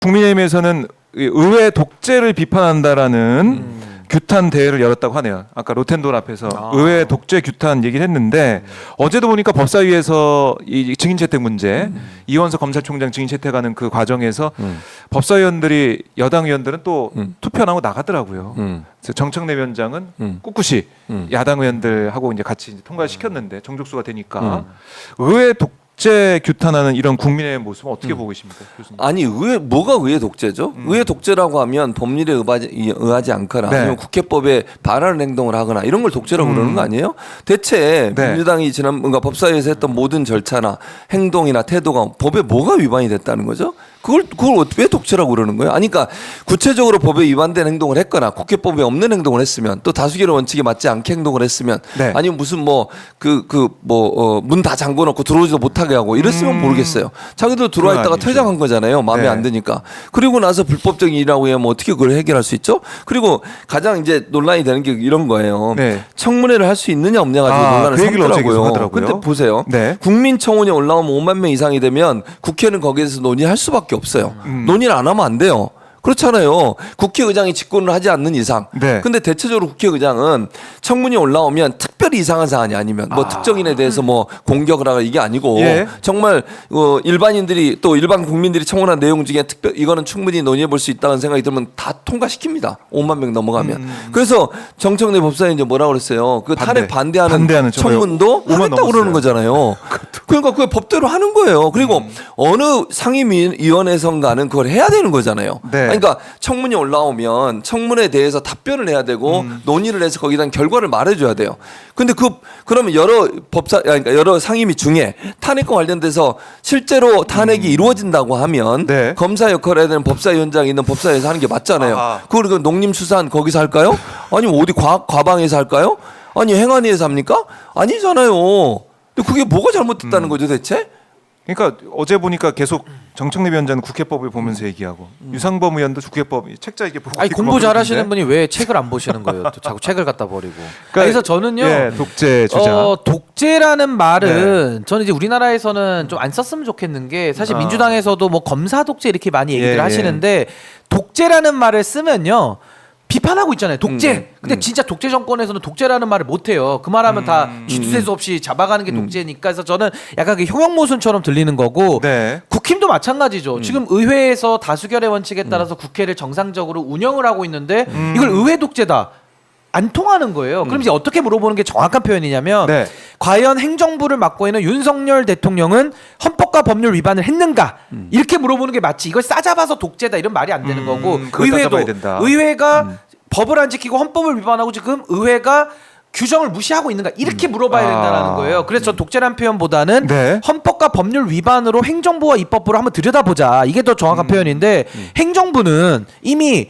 국민의힘에서는 의회 독재를 비판한다라는 규탄 대회를 열었다고 하네요. 아까 로텐도어 앞에서 의회 독재 규탄 얘기를 했는데 어제도 보니까 법사위에서 이 증인 채택 문제 이원석 검찰총장 증인 채택하는 그 과정에서 법사위원들이 여당 의원들은 또 투표 안 하고 나가더라고요. 그래서 정청래 위원장은 꿋꿋이 야당 의원들하고 이제 같이 통과시켰는데 정족수가 되니까 의회 독재 규탄하는 이런 국민의 모습은 어떻게 보고 계십니까, 교수님? 아니 뭐가 의회 독재죠? 의회 독재라고 하면 법률에 의하지 않거나 네. 아니면 국회법에 반하는 행동을 하거나 이런 걸 독재라고 그러는 거 아니에요? 대체 네. 민주당이 지난 뭔가 법사위에서 했던 모든 절차나 행동이나 태도가 법에 뭐가 위반이 됐다는 거죠? 그걸 왜 독재라고 그러는 거예요? 아니, 그러니까 구체적으로 법에 위반된 행동을 했거나 국회법에 없는 행동을 했으면 또 다수결의 원칙에 맞지 않게 행동을 했으면 네. 아니면 무슨 문 다 잠궈놓고 들어오지도 못하게 하고 이랬으면 모르겠어요. 자기도 들어와 있다가 아니죠. 퇴장한 거잖아요. 마음에 네. 안 드니까. 그리고 나서 불법적인 일이라고 하면 어떻게 그걸 해결할 수 있죠? 그리고 가장 이제 논란이 되는 게 이런 거예요. 네. 청문회를 할 수 있느냐 없냐 가지고 논란을 그 얘기를 어제 계속 삼더라고요. 하더라고요. 근데 보세요. 네. 국민청원에 올라오면 5만 명 이상이 되면 국회는 거기에 대해서 논의할 수밖에 없어요. 논의를 안 하면 안 돼요. 그렇잖아요. 국회의장이 직권을 하지 않는 이상. 네. 근데 대체적으로 국회의장은 청문이 올라오면 특별히 이상한 사안이 아니면 뭐 특정인에 대해서 뭐 공격을 하거나 이게 아니고 예. 정말 일반인들이 또 일반 국민들이 청원한 내용 중에 이거는 충분히 논의해 볼 수 있다는 생각이 들면 다 통과시킵니다. 5만 명 넘어가면. 그래서 정청래 법사위 이제 뭐라고 그랬어요. 그 탄핵 반대하는 청문도 5만 하겠다고 그러는 거잖아요. 그러니까 그게 법대로 하는 거예요. 그리고 어느 상임위원회선가는 그걸 해야 되는 거잖아요. 네. 그러니까 청문이 올라오면 청문에 대해서 답변을 해야 되고 논의를 해서 거기에 대한 결과를 말해줘야 돼요. 근데 그러면 그러니까 여러 상임위 중에 탄핵과 관련돼서 실제로 탄핵이 이루어진다고 하면 네. 검사 역할을 해야 되는 법사위원장이 있는 법사위에서 하는 게 맞잖아요. 아하. 그걸 농림수산 거기서 할까요? 아니면 어디 과방에서 할까요? 아니 행안위에서 합니까? 아니잖아요. 근데 그게 뭐가 잘못됐다는 거죠 대체? 그러니까 어제 보니까 계속 정청래 위원장은 국회법을 보면서 얘기하고 유상범 의원도 국회법 책자 이게 보고 아니 있고 공부 막 잘하시는 그러는데. 분이 왜 책을 안 보시는 거예요? 또 자꾸 책을 갖다 버리고. 그러니까 그래서 저는요. 예, 독재 주장. 독재라는 말은 저는 이제 우리나라에서는 좀 안 썼으면 좋겠는 게 사실 민주당에서도 뭐 검사 독재 이렇게 많이 얘기들 예, 하시는데 독재라는 말을 쓰면요. 비판하고 있잖아요. 독재. 근데 진짜 독재 정권에서는 독재라는 말을 못 해요. 그 말하면 다 쥐두새수 없이 잡아가는 게 독재니까. 그래서 저는 약간 그 형용모순처럼 들리는 거고. 네. 국힘도 마찬가지죠. 지금 의회에서 다수결의 원칙에 따라서 국회를 정상적으로 운영을 하고 있는데 이걸 의회 독재다. 안 통하는 거예요. 그럼 이제 어떻게 물어보는 게 정확한 표현이냐면 네. 과연 행정부를 맡고 있는 윤석열 대통령은 헌법과 법률 위반을 했는가? 이렇게 물어보는 게 맞지. 이걸 싸잡아서 독재다 이런 말이 안 되는 거고 그걸 따져봐야 된다. 의회가 법을 안 지키고 헌법을 위반하고 지금 의회가 규정을 무시하고 있는가 이렇게 물어봐야 된다는 거예요. 그래서 전 독재란 표현보다는 네. 헌법과 법률 위반으로 행정부와 입법부를 한번 들여다보자. 이게 더 정확한 표현인데 행정부는 이미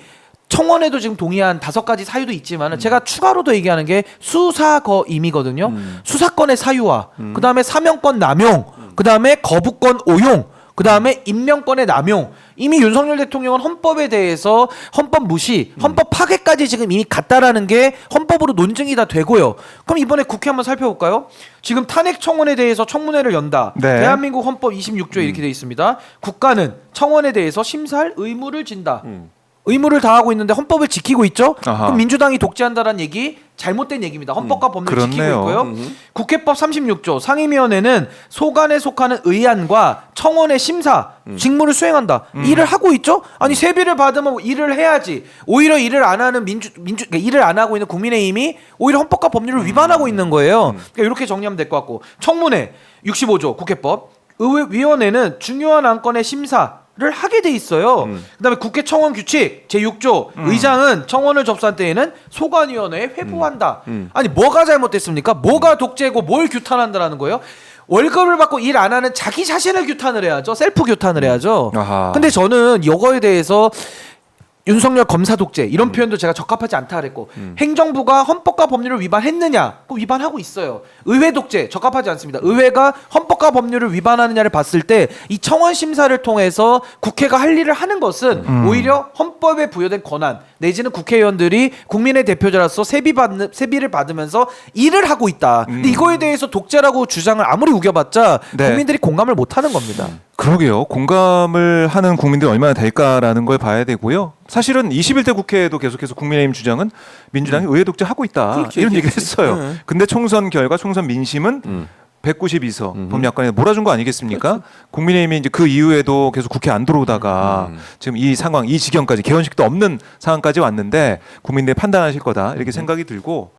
청원에도 지금 동의한 5가지 사유도 있지만 제가 추가로 더 얘기하는 게 수사거임이거든요. 수사권의 사유화, 그다음에 사명권 남용, 그다음에 거부권 오용, 그다음에 임명권의 남용. 이미 윤석열 대통령은 헌법에 대해서 헌법 무시, 헌법 파괴까지 지금 이미 갔다라는 게 헌법으로 논증이 다 되고요. 그럼 이번에 국회 한번 살펴볼까요? 지금 탄핵 청원에 대해서 청문회를 연다. 네. 대한민국 헌법 26조에 이렇게 돼 있습니다. 국가는 청원에 대해서 심사할 의무를 진다. 의무를 다하고 있는데 헌법을 지키고 있죠? 아하. 그럼 민주당이 독재한다라는 얘기 잘못된 얘기입니다. 헌법과 법률을 지키고 그렇네요. 있고요. 국회법 36조 상임위원회는 소관에 속하는 의안과 청원의 심사 직무를 수행한다. 일을 하고 있죠? 아니 세비를 받으면 일을 해야지. 오히려 일을 안 하는 그러니까 일을 안 하고 있는 국민의힘이 오히려 헌법과 법률을 위반하고 있는 거예요. 그러니까 이렇게 정리하면 될 것 같고 청문회 65조 국회법 의회위원회는 중요한 안건의 심사 를 하게 돼 있어요. 그다음에 국회 청원 규칙 제6조 의장은 청원을 접수한 때에는 소관위원회에 회부한다. 아니 뭐가 잘못됐습니까? 뭐가 독재고 뭘 규탄한다라는 거예요? 월급을 받고 일 안 하는 자기 자신을 규탄을 해야죠. 셀프 규탄을 해야죠. 아하. 근데 저는 이거에 대해서 윤석열 검사 독재 이런 표현도 제가 적합하지 않다 그랬고 행정부가 헌법과 법률을 위반했느냐? 그 위반하고 있어요. 의회 독재 적합하지 않습니다. 의회가 헌법과 법률을 위반하느냐를 봤을 때 이 청원 심사를 통해서 국회가 할 일을 하는 것은 오히려 헌법에 부여된 권한 내지는 국회의원들이 국민의 대표자로서 세비를 받으면서 일을 하고 있다. 근데 이거에 대해서 독재라고 주장을 아무리 우겨봤자 네. 국민들이 공감을 못하는 겁니다. 그러게요. 공감을 하는 국민들이 얼마나 될까라는 걸 봐야 되고요. 사실은 21대 국회에도 계속해서 국민의힘 주장은 민주당이 의회 독재 하고 있다. 그렇게 이런 얘기를 얘기했지. 했어요. 네. 근데 총선 결과, 총선 민심은 192서 법약관에 몰아준 거 아니겠습니까? 그렇죠. 국민의힘이 이제 그 이후에도 계속 국회 안 들어오다가 지금 이 상황, 이 지경까지 개헌식도 없는 상황까지 왔는데 국민들이 판단하실 거다 이렇게 생각이 들고